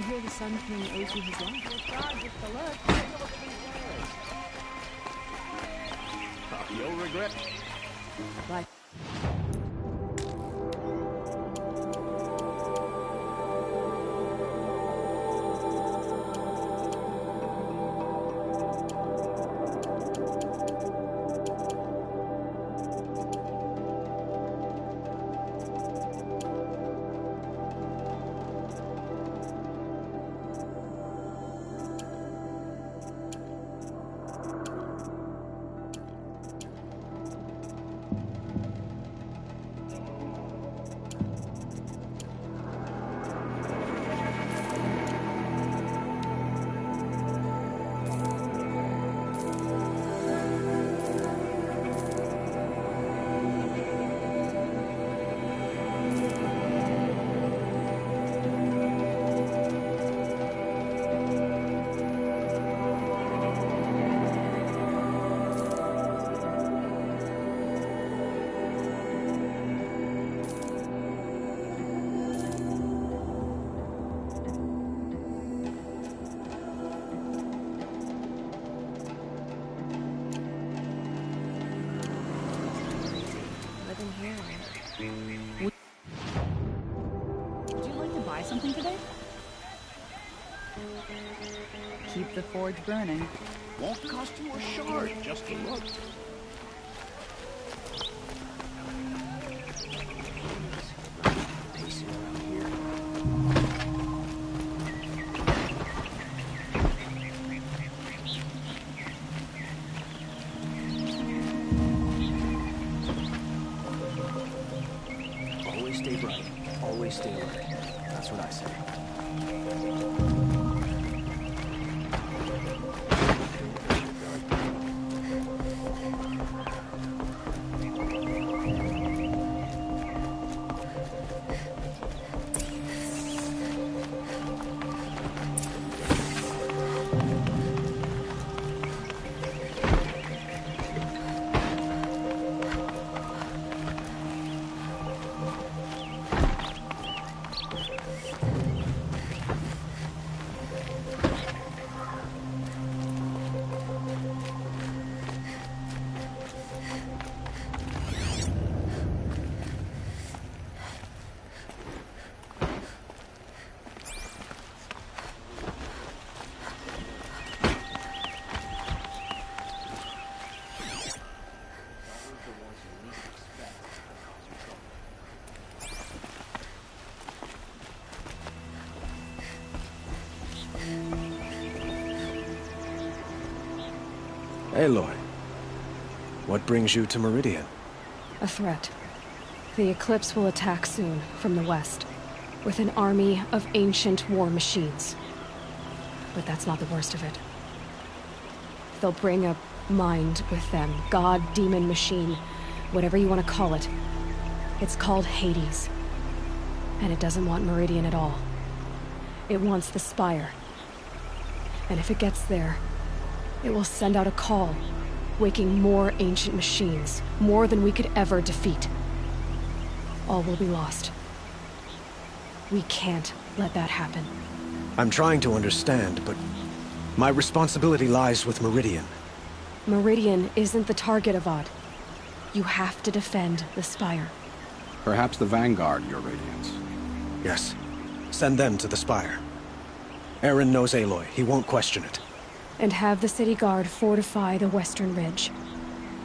I hear the Sun King owes you his life. You'll regret. Like living here. Would you like to buy something today? Keep the forge burning. Won't cost you a shard just to look. Pacing around here. Always stay bright. Always stay alert. That's what I say. Aloy, what brings you to Meridian? A threat. The Eclipse will attack soon, from the west, with an army of ancient war machines. But that's not the worst of it. They'll bring a mind with them, god, demon, machine, whatever you want to call it. It's called Hades. And it doesn't want Meridian at all. It wants the Spire. And if it gets there, it will send out a call, waking more ancient machines, more than we could ever defeat. All will be lost. We can't let that happen. I'm trying to understand, but my responsibility lies with Meridian. Meridian isn't the target, Avad. You have to defend the Spire. Perhaps the Vanguard, Your Radiance. Yes. Send them to the Spire. Aaron knows Aloy. He won't question it. And have the city guard fortify the western ridge.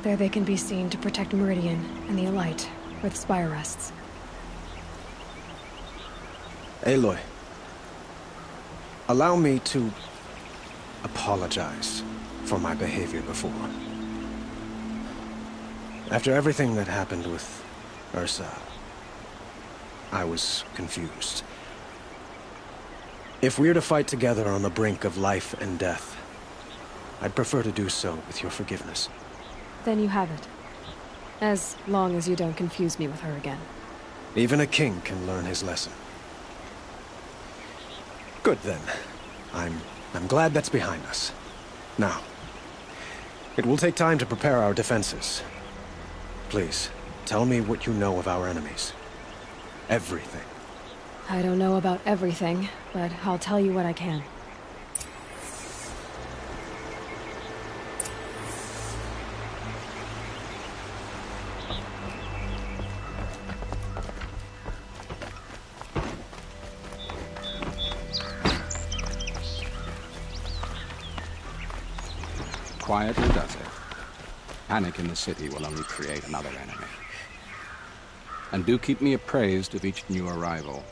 There they can be seen to protect Meridian and the Elite, where the Spire rests. Aloy, allow me to apologize for my behavior before. After everything that happened with Ursa, I was confused. If we're to fight together on the brink of life and death, I'd prefer to do so with your forgiveness. Then you have it. As long as you don't confuse me with her again. Even a king can learn his lesson. Good then. I'm glad that's behind us. Now, it will take time to prepare our defenses. Please, tell me what you know of our enemies. Everything. I don't know about everything, but I'll tell you what I can. Quietly does it. Panic in the city will only create another enemy. And do keep me appraised of each new arrival.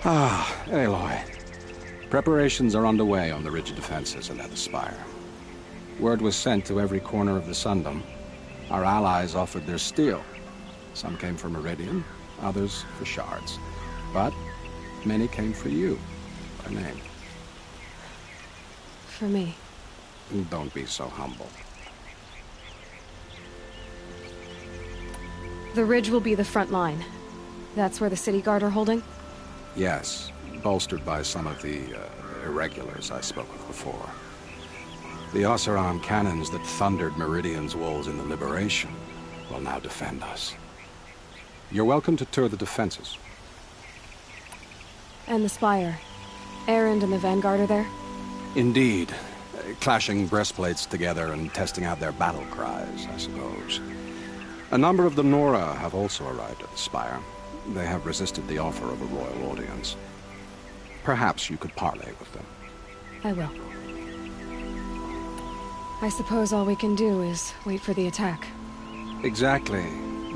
Ah, Aloy. Preparations are underway on the ridge defenses and at the spire. Word was sent to every corner of the Sundom. Our allies offered their steel. Some came for Meridian, others for shards. But many came for you, by name. For me. Don't be so humble. The ridge will be the front line. That's where the city guard are holding? Yes, bolstered by some of the irregulars I spoke of before. The Oseram cannons that thundered Meridian's walls in the Liberation will now defend us. You're welcome to tour the defenses. And the spire. Erend and the Vanguard are there? Indeed. Clashing breastplates together and testing out their battle cries, I suppose. A number of the Nora have also arrived at the spire. They have resisted the offer of a royal audience. Perhaps you could parley with them. I will. I suppose all we can do is wait for the attack. Exactly.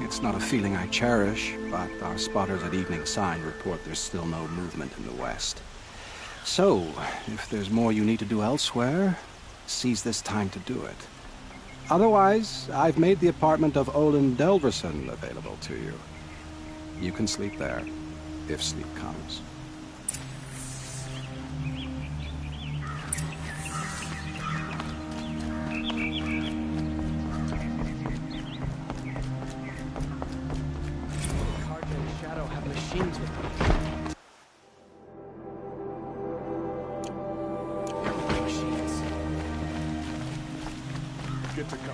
It's not a feeling I cherish, but our spotters at Evening Sign report there's still no movement in the west. So, if there's more you need to do elsewhere, seize this time to do it. Otherwise, I've made the apartment of Olin Delverson available to you. You can sleep there, if sleep comes. Carja and Shadow have machines with them. Good to go.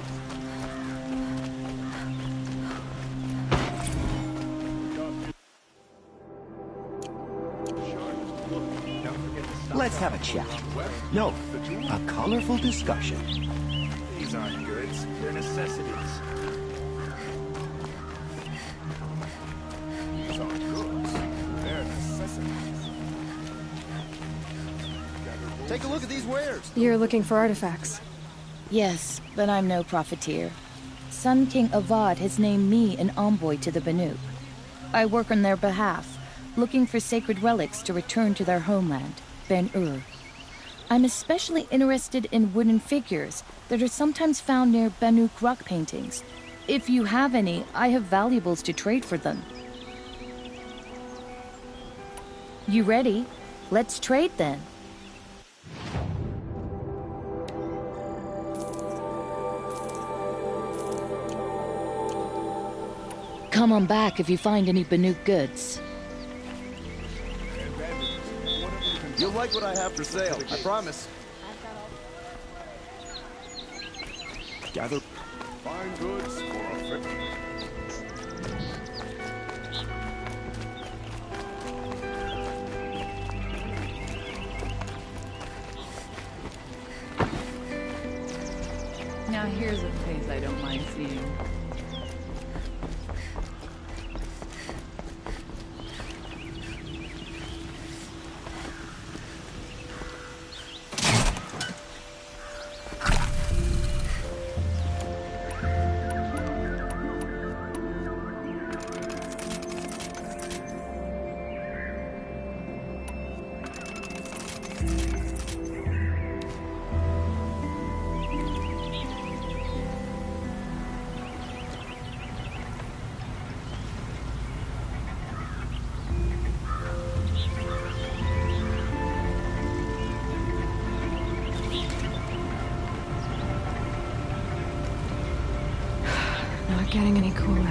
Let's have a chat. No, a colorful discussion. These aren't goods, they're necessities. These aren't goods, they're necessities. Take a look at these wares. You're looking for artifacts. Yes, but I'm no profiteer. Sun King Avad has named me an envoy to the Banuk. I work on their behalf, looking for sacred relics to return to their homeland, Ben-Ur. I'm especially interested in wooden figures that are sometimes found near Banuk rock paintings. If you have any, I have valuables to trade for them. You ready? Let's trade then. Come on back if you find any Banuk goods. You'll like what I have for sale, I promise. Gather fine goods for a friend. Now here's a face I don't mind seeing. Not getting any cooler.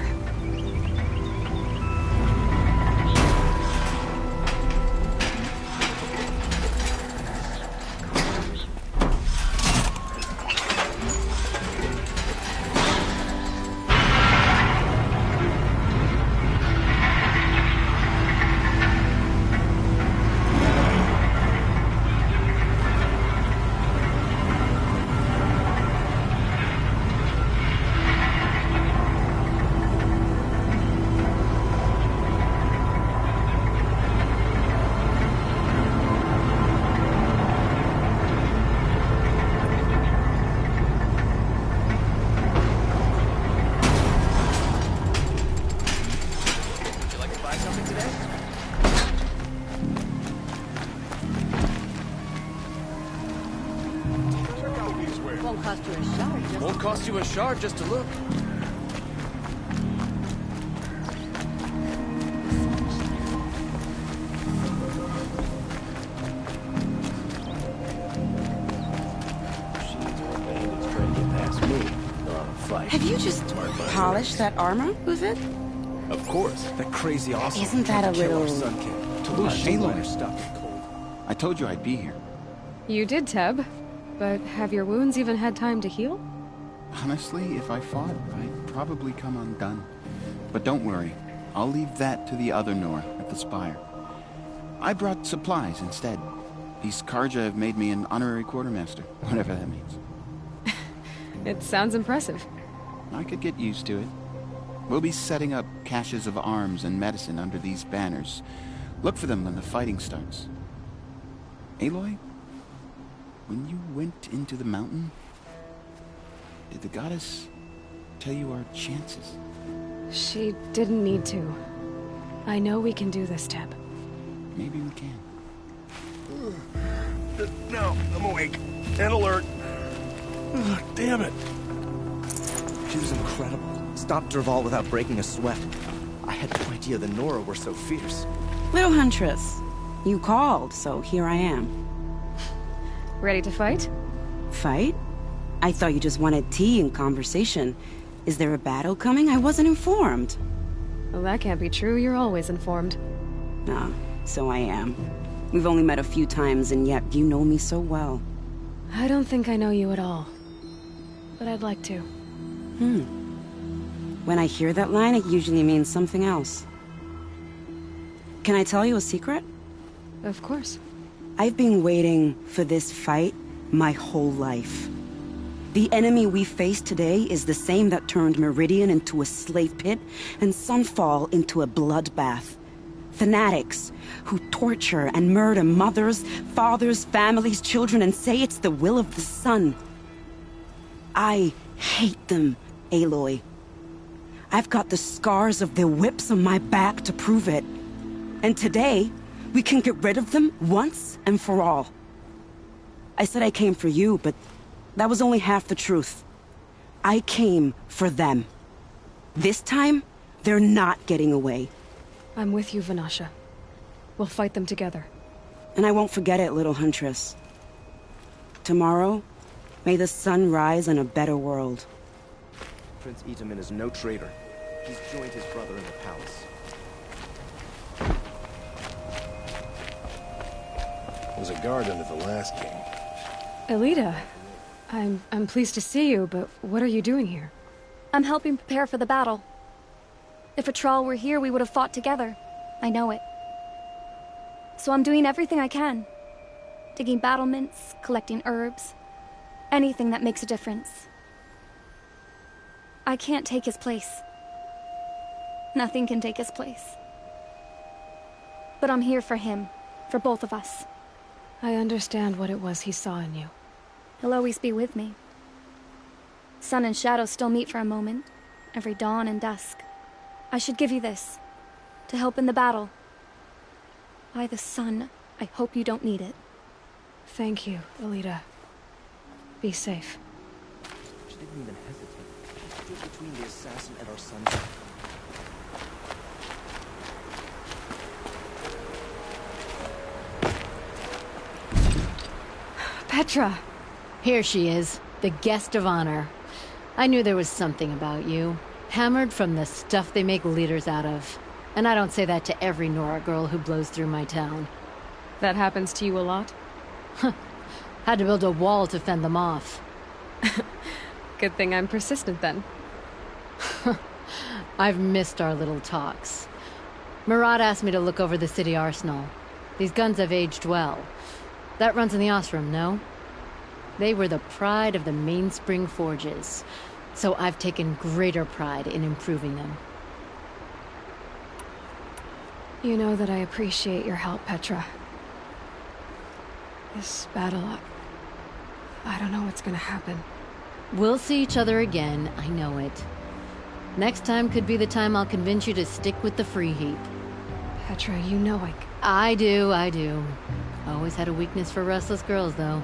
Won't cost you a shard. Just Won't cost you a shard just to look. Have you just polished that armor, Uzit? Of course. That crazy awesome. Isn't that a kill our little... Sun King. To lose Aloy your stuff in cold. I told you I'd be here. You did, Teb. But have your wounds even had time to heal? Honestly, if I fought, I'd probably come undone. But don't worry. I'll leave that to the other Nora at the Spire. I brought supplies instead. These Karja have made me an honorary quartermaster, whatever that means. It sounds impressive. I could get used to it. We'll be setting up caches of arms and medicine under these banners. Look for them when the fighting starts. Aloy, when you went into the mountain, did the goddess tell you our chances? She didn't need to. I know we can do this, Teb. Maybe we can. No, I'm awake and alert. Ugh, damn it. She was incredible. Stopped Dervahl without breaking a sweat. I had no idea the Nora were so fierce. Little Huntress, you called, so here I am. Ready to fight? Fight? I thought you just wanted tea and conversation. Is there a battle coming? I wasn't informed. Well, that can't be true. You're always informed. Ah, so I am. We've only met a few times, and yet you know me so well. I don't think I know you at all. But I'd like to. When I hear that line, it usually means something else. Can I tell you a secret? Of course. I've been waiting for this fight my whole life. The enemy we face today is the same that turned Meridian into a slave pit and Sunfall into a bloodbath. Fanatics who torture and murder mothers, fathers, families, children, and say it's the will of the sun. I hate them, Aloy. I've got the scars of their whips on my back to prove it. And today, we can get rid of them once and for all. I said I came for you, but that was only half the truth. I came for them. This time, they're not getting away. I'm with you, Vanasha. We'll fight them together. And I won't forget it, little Huntress. Tomorrow, may the sun rise in a better world. Prince Itamen is no traitor. He's joined his brother in the palace. Was a guard under the last king. Elita, I'm pleased to see you, but what are you doing here? I'm helping prepare for the battle. If a Thrall were here, we would have fought together. I know it. So I'm doing everything I can. Digging battlements, collecting herbs. Anything that makes a difference. I can't take his place. Nothing can take his place. But I'm here for him, for both of us. I understand what it was he saw in you. He'll always be with me. Sun and shadow still meet for a moment, every dawn and dusk. I should give you this, to help in the battle. By the sun, I hope you don't need it. Thank you, Elita. Be safe. She didn't even hesitate. She stood between the assassin and our son's. Petra! Here she is, the guest of honor. I knew there was something about you. Hammered from the stuff they make leaders out of. And I don't say that to every Nora girl who blows through my town. That happens to you a lot? Had to build a wall to fend them off. Good thing I'm persistent then. I've missed our little talks. Murad asked me to look over the city arsenal. These guns have aged well. That runs in the Osram, no? They were the pride of the Mainspring Forges. So I've taken greater pride in improving them. You know that I appreciate your help, Petra. This battle, I don't know what's gonna happen. We'll see each other again, I know it. Next time could be the time I'll convince you to stick with the free heap. Petra, you know I do. Always had a weakness for restless girls, though.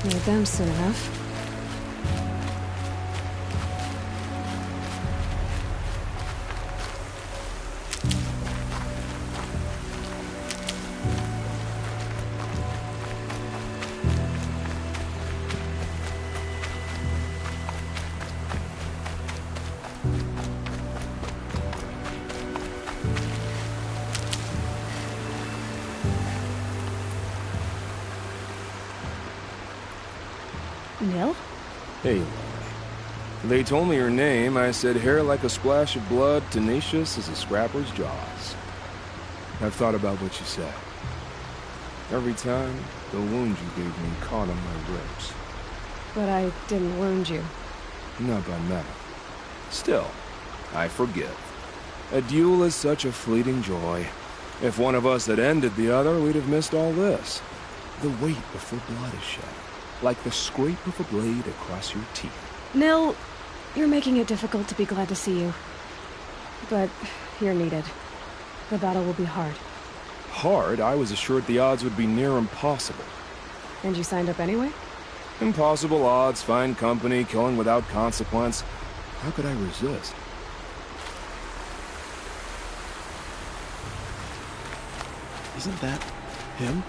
Need them soon enough. Nil? Hey, they told me your name. I said hair like a splash of blood, tenacious as a scrapper's jaws. I've thought about what you said. Every time, the wound you gave me caught on my ribs. But I didn't wound you. Not by metal. Still, I forgive. A duel is such a fleeting joy. If one of us had ended the other, we'd have missed all this. The weight before blood is shed. Like the scrape of a blade across your teeth. Nil, you're making it difficult to be glad to see you. But you're needed. The battle will be hard. Hard? I was assured the odds would be near impossible. And you signed up anyway? Impossible odds, fine company, killing without consequence. How could I resist? Isn't that him?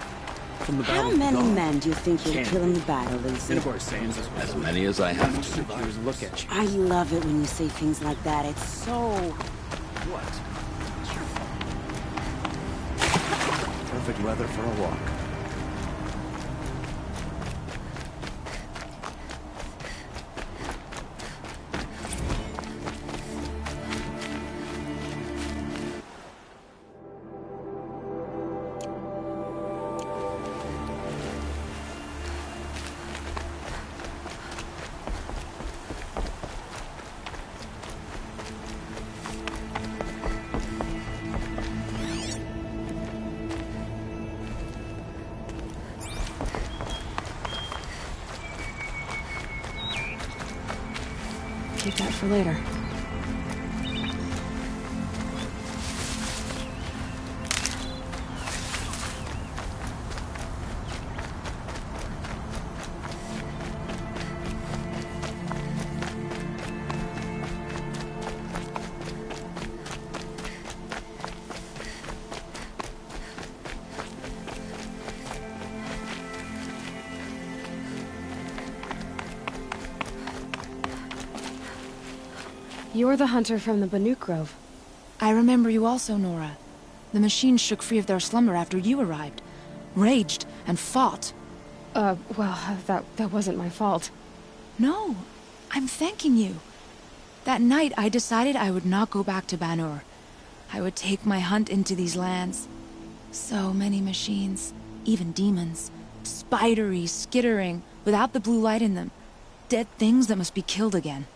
From the How battle many gone? men do you think you'll kill in the battle, Lucy? As many as I have to. Here's a look at you. I love it when you say things like that. It's so... What? Perfect weather for a walk. Keep that for later. You're the hunter from the Banuk Grove. I remember you also, Nora. The machines shook free of their slumber after you arrived. Raged and fought. Well, that wasn't my fault. No, I'm thanking you. That night, I decided I would not go back to Banur. I would take my hunt into these lands. So many machines, even demons. Spidery, skittering, without the blue light in them. Dead things that must be killed again.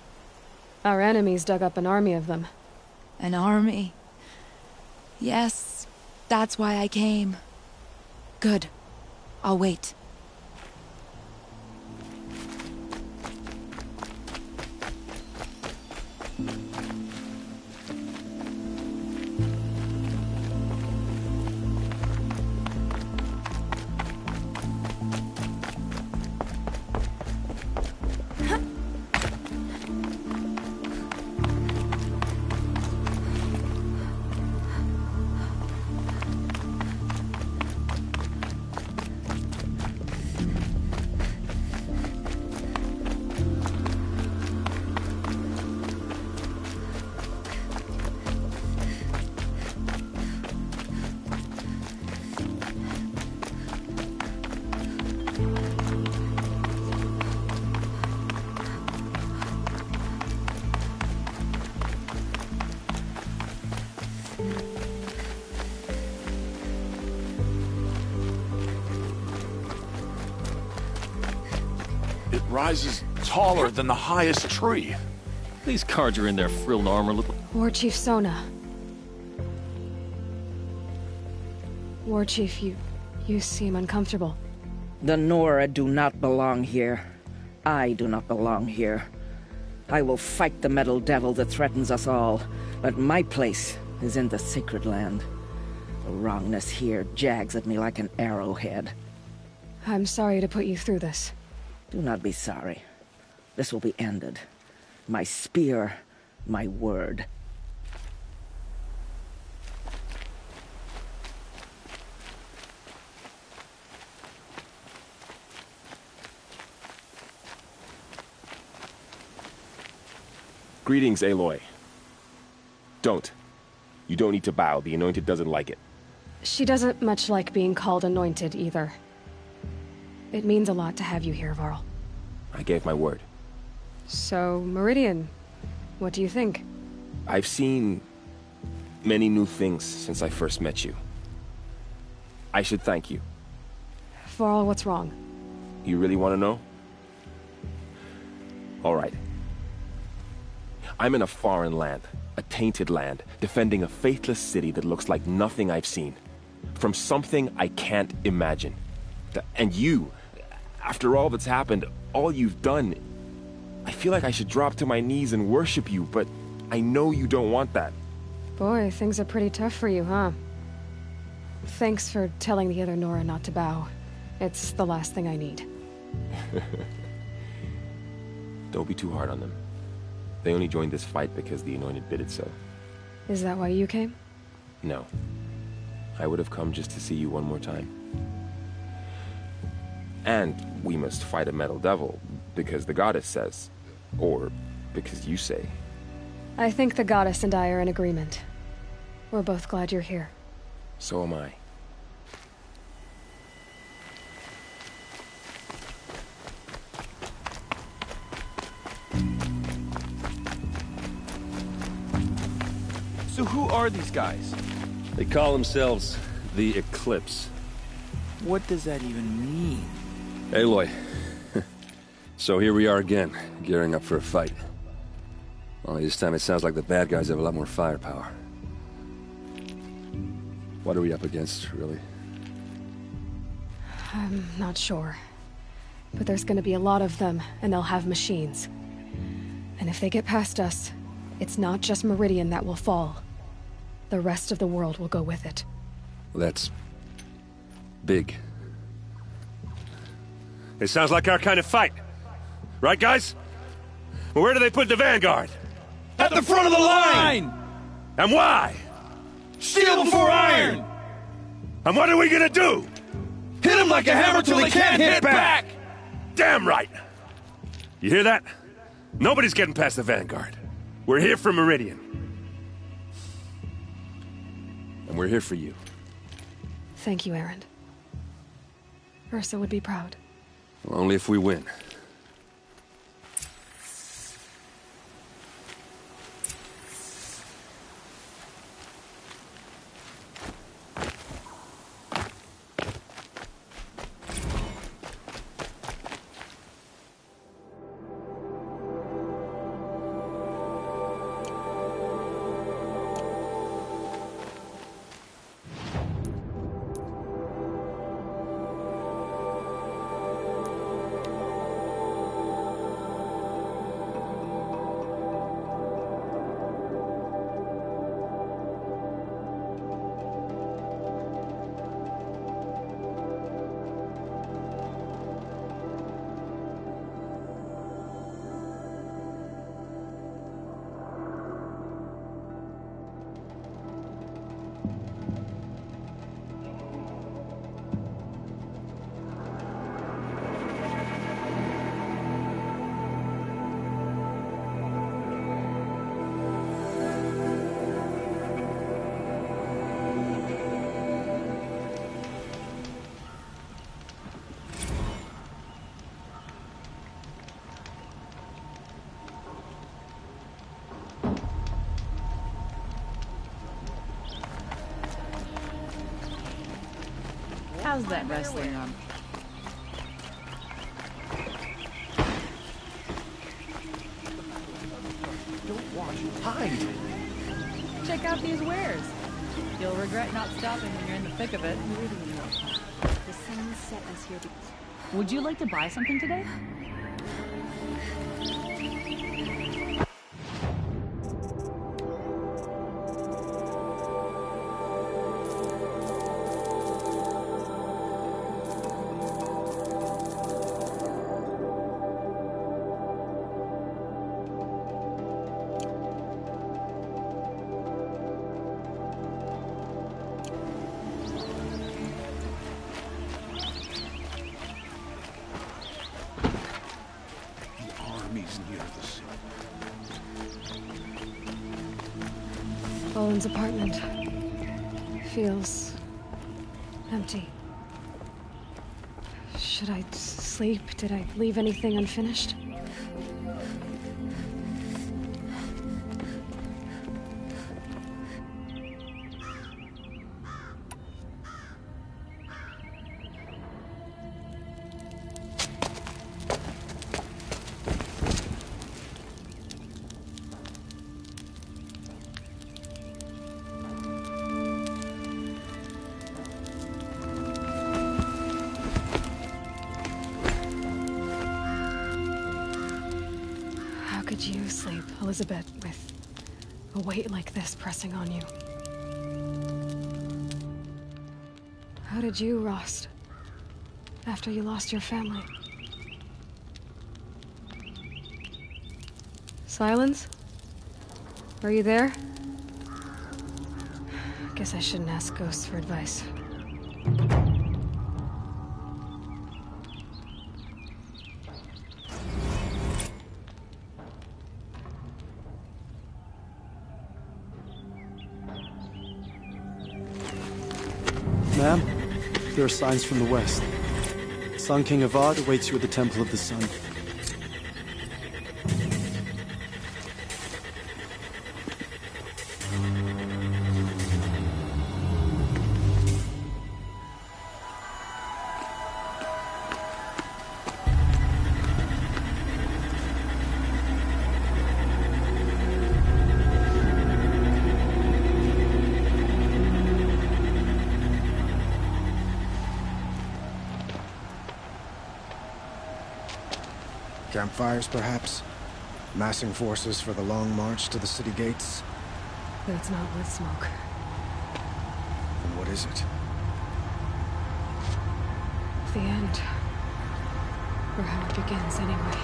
Our enemies dug up an army of them. An army? Yes, that's why I came. Good. I'll wait. It rises taller than the highest tree. These guards are in their frilled armor. War Chief Sona. War Chief, you seem uncomfortable. The Nora do not belong here. I do not belong here. I will fight the metal devil that threatens us all, but my place is in the sacred land. The wrongness here jags at me like an arrowhead. I'm sorry to put you through this. Do not be sorry. This will be ended. My spear, my word. Greetings, Aloy. Don't. You don't need to bow. The Anointed doesn't like it. She doesn't much like being called anointed, either. It means a lot to have you here, Varl. I gave my word. So, Meridian, what do you think? I've seen many new things since I first met you. I should thank you. Varl, what's wrong? You really want to know? All right. I'm in a foreign land, a tainted land, defending a faithless city that looks like nothing I've seen. From something I can't imagine. And you, after all that's happened, all you've done, I feel like I should drop to my knees and worship you, but I know you don't want that. Boy, things are pretty tough for you, huh? Thanks for telling the other Nora not to bow. It's the last thing I need. Don't be too hard on them. They only joined this fight because the Anointed bid it so. Is that why you came? No. I would have come just to see you one more time. And we must fight a metal devil, because the goddess says. Or because you say. I think the goddess and I are in agreement. We're both glad you're here. So am I. So who are these guys? They call themselves the Eclipse. What does that even mean? Aloy. So here we are again, gearing up for a fight. Only this time it sounds like the bad guys have a lot more firepower. What are we up against, really? I'm not sure. But there's gonna be a lot of them, and they'll have machines. And if they get past us, it's not just Meridian that will fall. The rest of the world will go with it. Well, that's big. It sounds like our kind of fight. Right, guys? Well, where do they put the Vanguard? At the front of the line! And why? Steel before iron! And what are we gonna do? Hit them like a hammer till they can't hit back! Damn right! You hear that? Nobody's getting past the Vanguard. We're here for Meridian. And we're here for you. Thank you, Erend. Ursa would be proud. Well, only if we win. How's that wrestling on? Don't watch, hide! Check out these wares. You'll regret not stopping when you're in the thick of it. The sun set us here. Would you like to buy something today? Owen's apartment feels empty. Should I sleep? Did I leave anything unfinished? How could you sleep, Elizabeth, with a weight like this pressing on you? How did you, Rost, after you lost your family? Silence? Are you there? Guess I shouldn't ask ghosts for advice. Ma'am, there are signs from the west. Sun King Avad awaits you at the Temple of the Sun. Campfires, perhaps? Massing forces for the long march to the city gates? That's not worth smoke. Then what is it? The end. Or how it begins, anyway.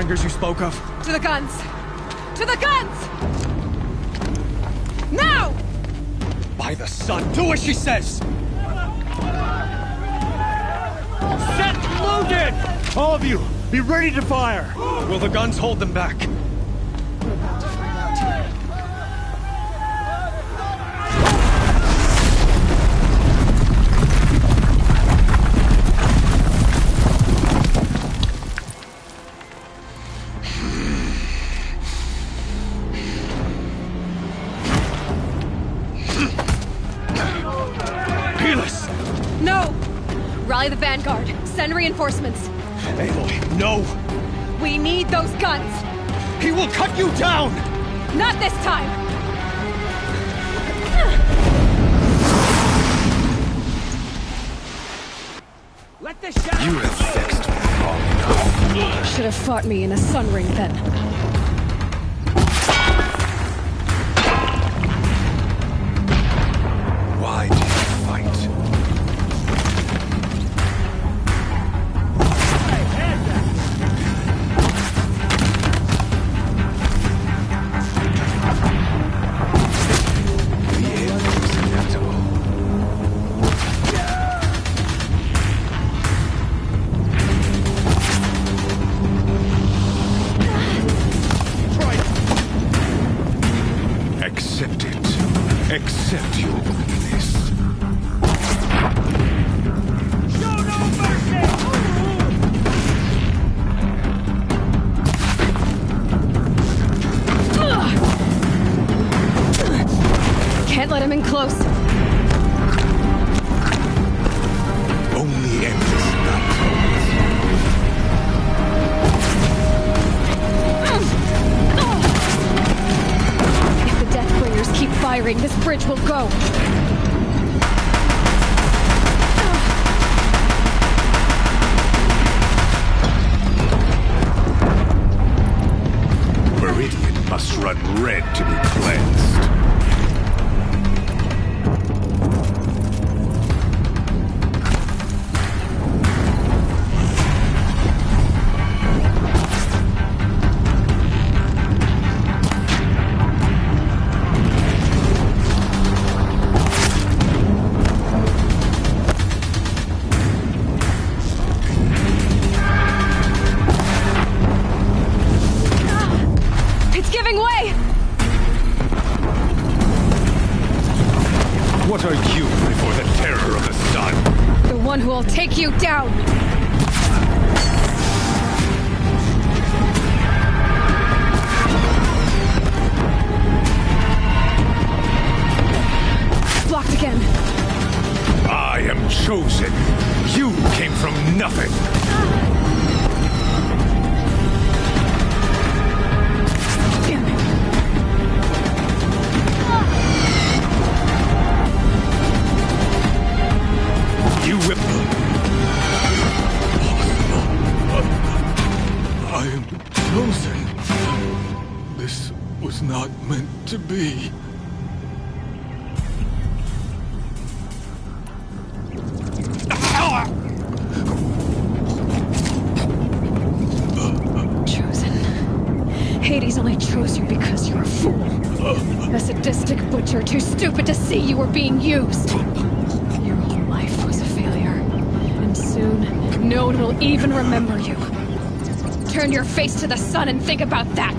You spoke of? To the guns! To the guns! Now! By the sun, do as she says! Set loaded! All of you, be ready to fire! Will the guns hold them back? We're about to find out. Rally the vanguard. Send reinforcements. Aloy, no! We need those guns! He will cut you down! Not this time! Let this shadow... You have vexed me long enough. Should have fought me in a sun ring then. Why do you fight? Accept your weakness. Show no mercy! Can't let him in close. Only endless battles. If the Deathbringers keep firing, this bridge will go. you before the terror of the sun. The one who will take you down! Blocked again. I am chosen. You came from nothing. Damn it. You whipped me. I am chosen. This was not meant to be. Chosen. Hades only chose you because you're a fool. A sadistic butcher too stupid to see you were being used. Your whole life was a failure. And soon, no one will even remember you. Turn your face to the sun and think about that!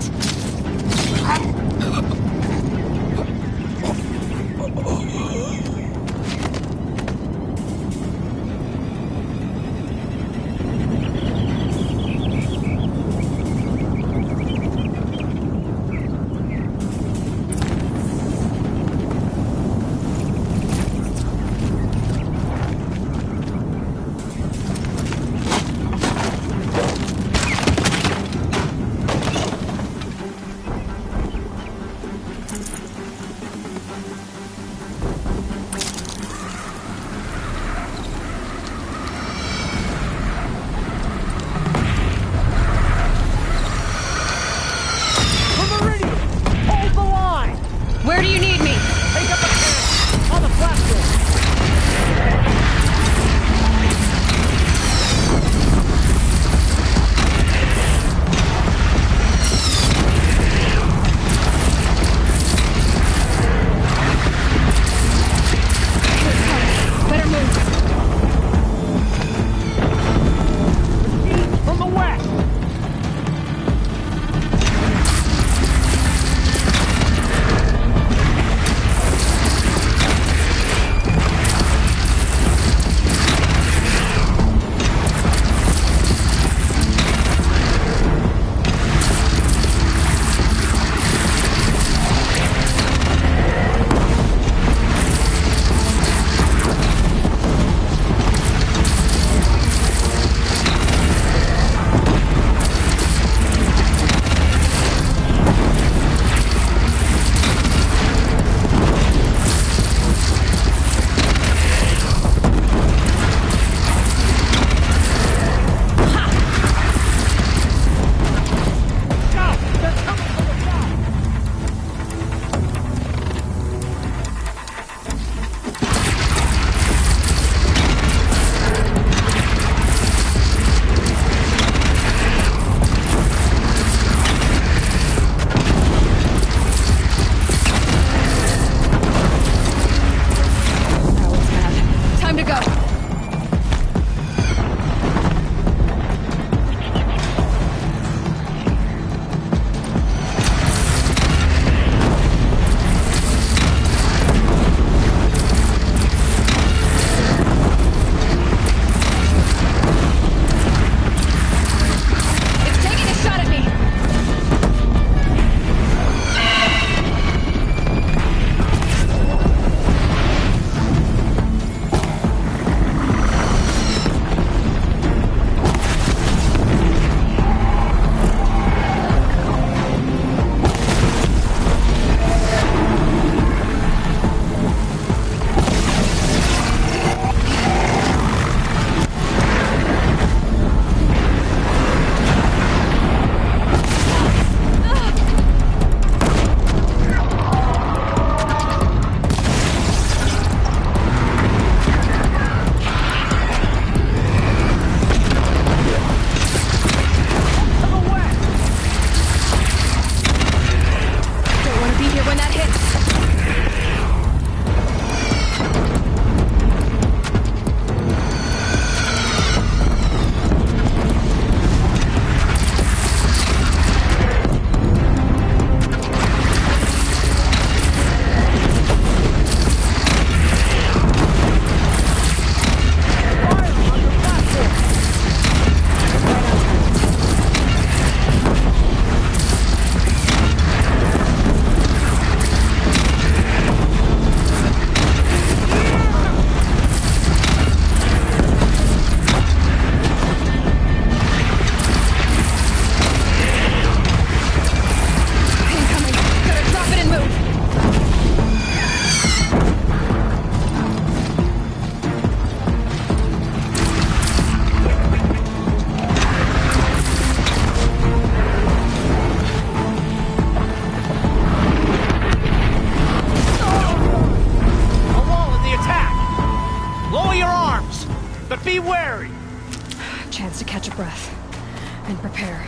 but be wary! Chance to catch a breath and prepare.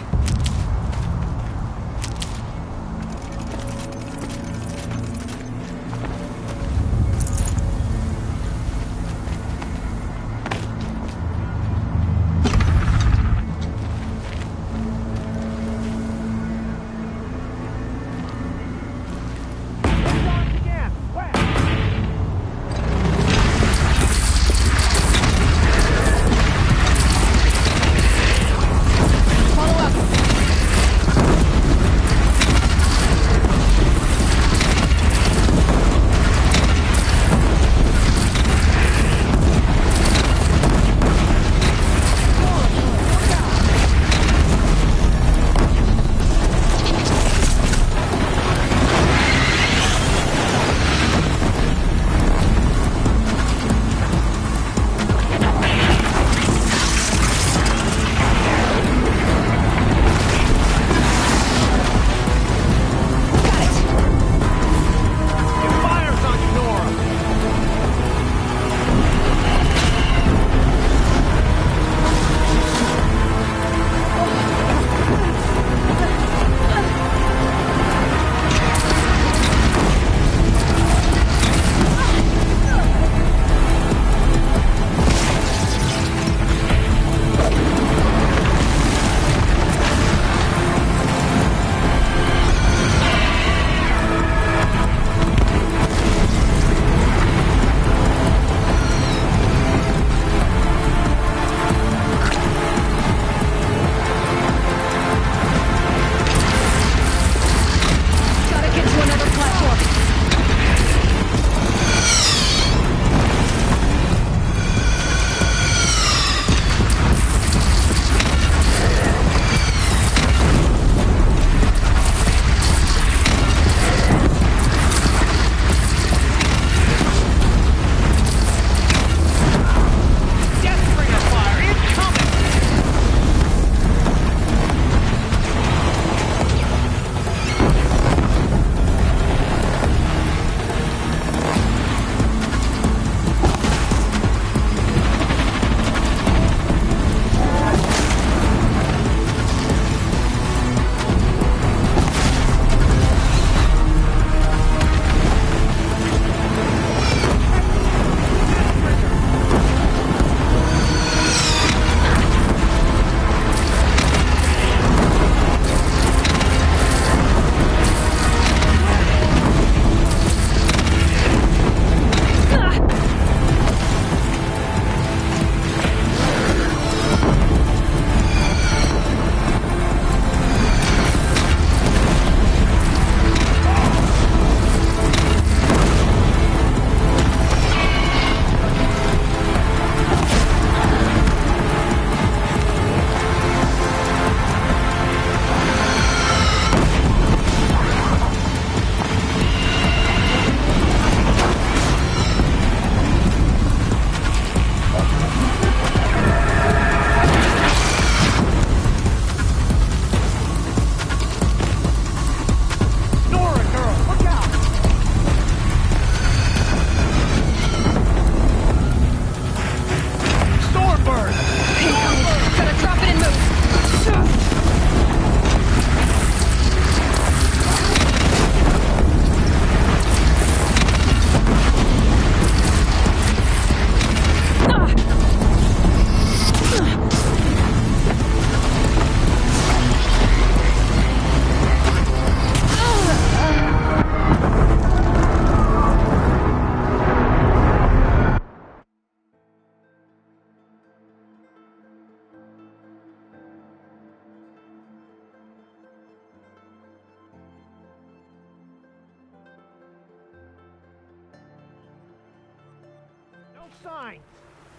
signs.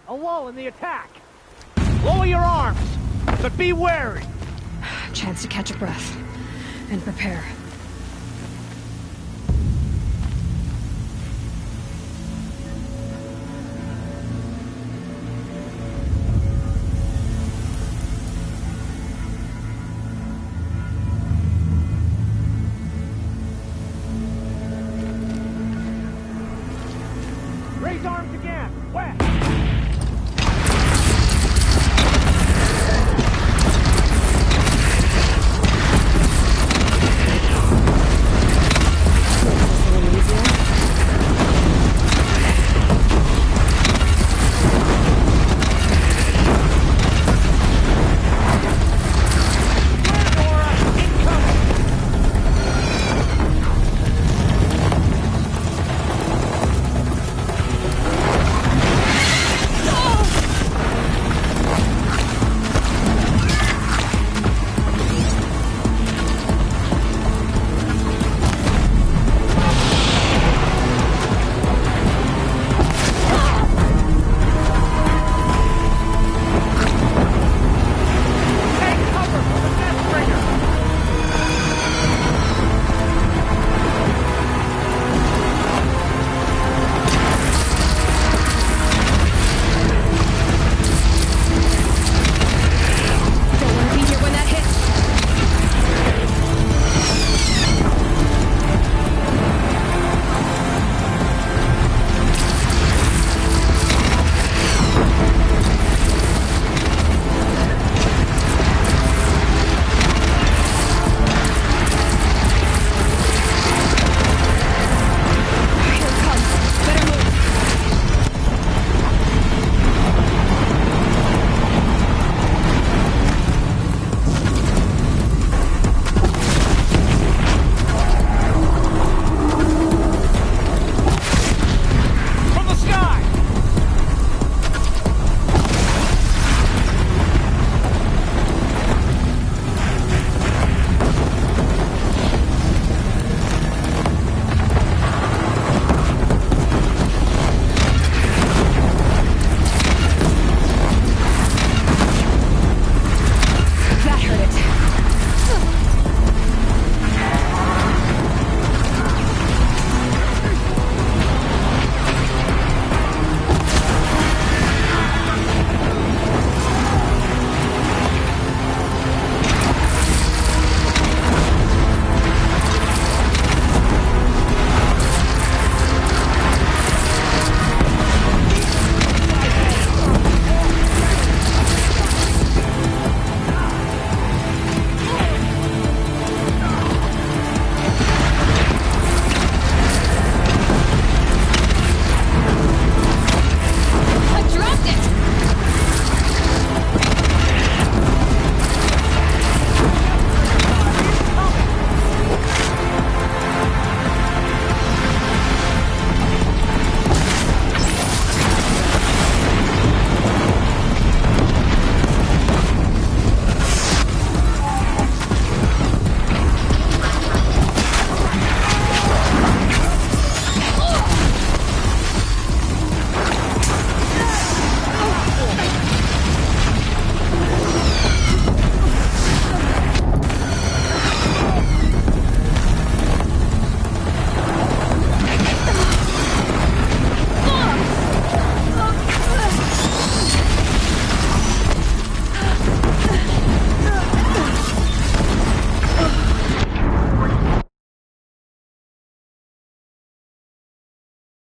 A lull in the attack. Lower your arms, but be wary. Chance to catch a breath and prepare.